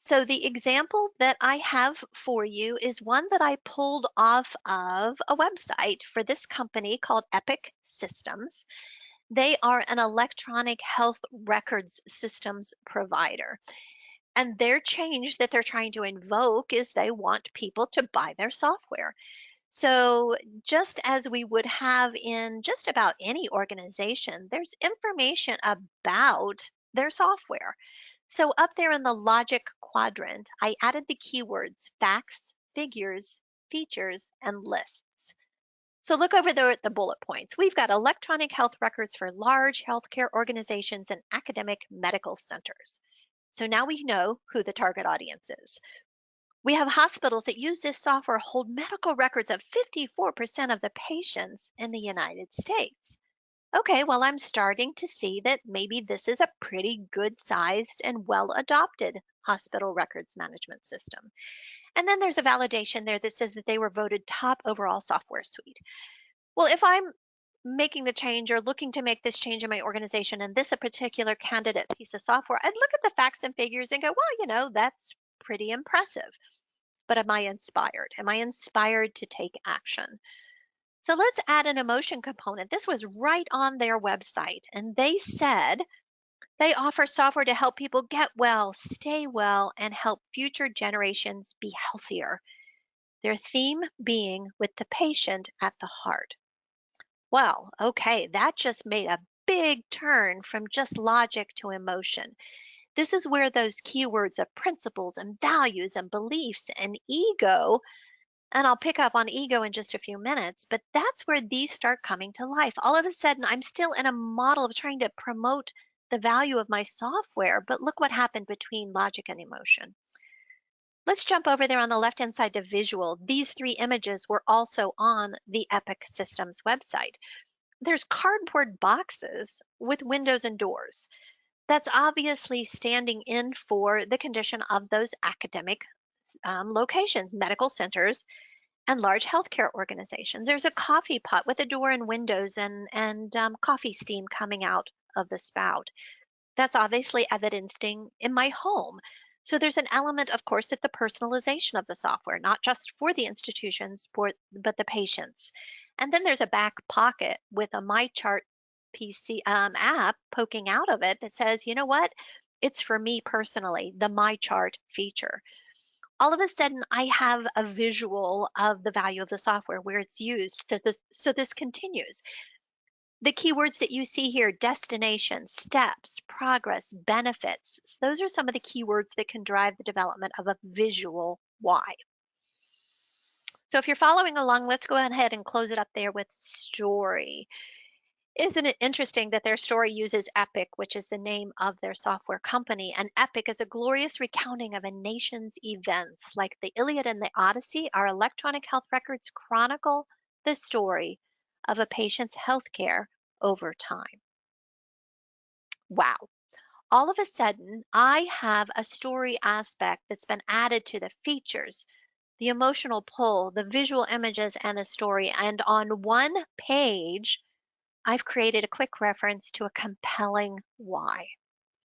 So the example that I have for you is one that I pulled off of a website for this company called Epic Systems. They are an electronic health records systems provider. And their change that they're trying to invoke is they want people to buy their software. So, just as we would have in just about any organization, there's information about their software. So, up there in the logic quadrant, I added the keywords facts, figures, features, and lists. So, look over there at the bullet points. We've got electronic health records for large healthcare organizations and academic medical centers. So, now we know who the target audience is. We have hospitals that use this software hold medical records of 54% of the patients in the United States. Okay, well, I'm starting to see that maybe this is a pretty good sized and well adopted hospital records management system. And then there's a validation there that says that they were voted top overall software suite. Well, if I'm making the change or looking to make this change in my organization and this a particular candidate piece of software, I'd look at the facts and figures and go, well, that's pretty impressive. But am I inspired? Am I inspired to take action? So let's add an emotion component. This was right on their website, and they said they offer software to help people get well, stay well, and help future generations be healthier. Their theme being with the patient at the heart. Well, okay, that just made a big turn from just logic to emotion. This is where those keywords of principles and values and beliefs and ego, and I'll pick up on ego in just a few minutes, but that's where these start coming to life. All of a sudden, I'm still in a model of trying to promote the value of my software, but look what happened between logic and emotion. Let's jump over there on the left hand side to visual. These three images were also on the Epic Systems website. There's cardboard boxes with windows and doors. That's obviously standing in for the condition of those academic locations, medical centers, and large healthcare organizations. There's a coffee pot with a door and windows and coffee steam coming out of the spout. That's obviously evidencing in my home. So there's an element, of course, that the personalization of the software, not just for the institutions, but the patients. And then there's a back pocket with a MyChart PC app poking out of it that says, you know what? It's for me personally, the MyChart feature. All of a sudden I have a visual of the value of the software where it's used. So this continues. The keywords that you see here, destination, steps, progress, benefits, those are some of the keywords that can drive the development of a visual why. So if you're following along, let's go ahead and close it up there with story. Isn't it interesting that their story uses Epic, which is the name of their software company? And Epic is a glorious recounting of a nation's events. Like the Iliad and the Odyssey, our electronic health records chronicle the story of a patient's healthcare over time. Wow. All of a sudden, I have a story aspect that's been added to the features, the emotional pull, the visual images, and the story. And on one page, I've created a quick reference to a compelling why.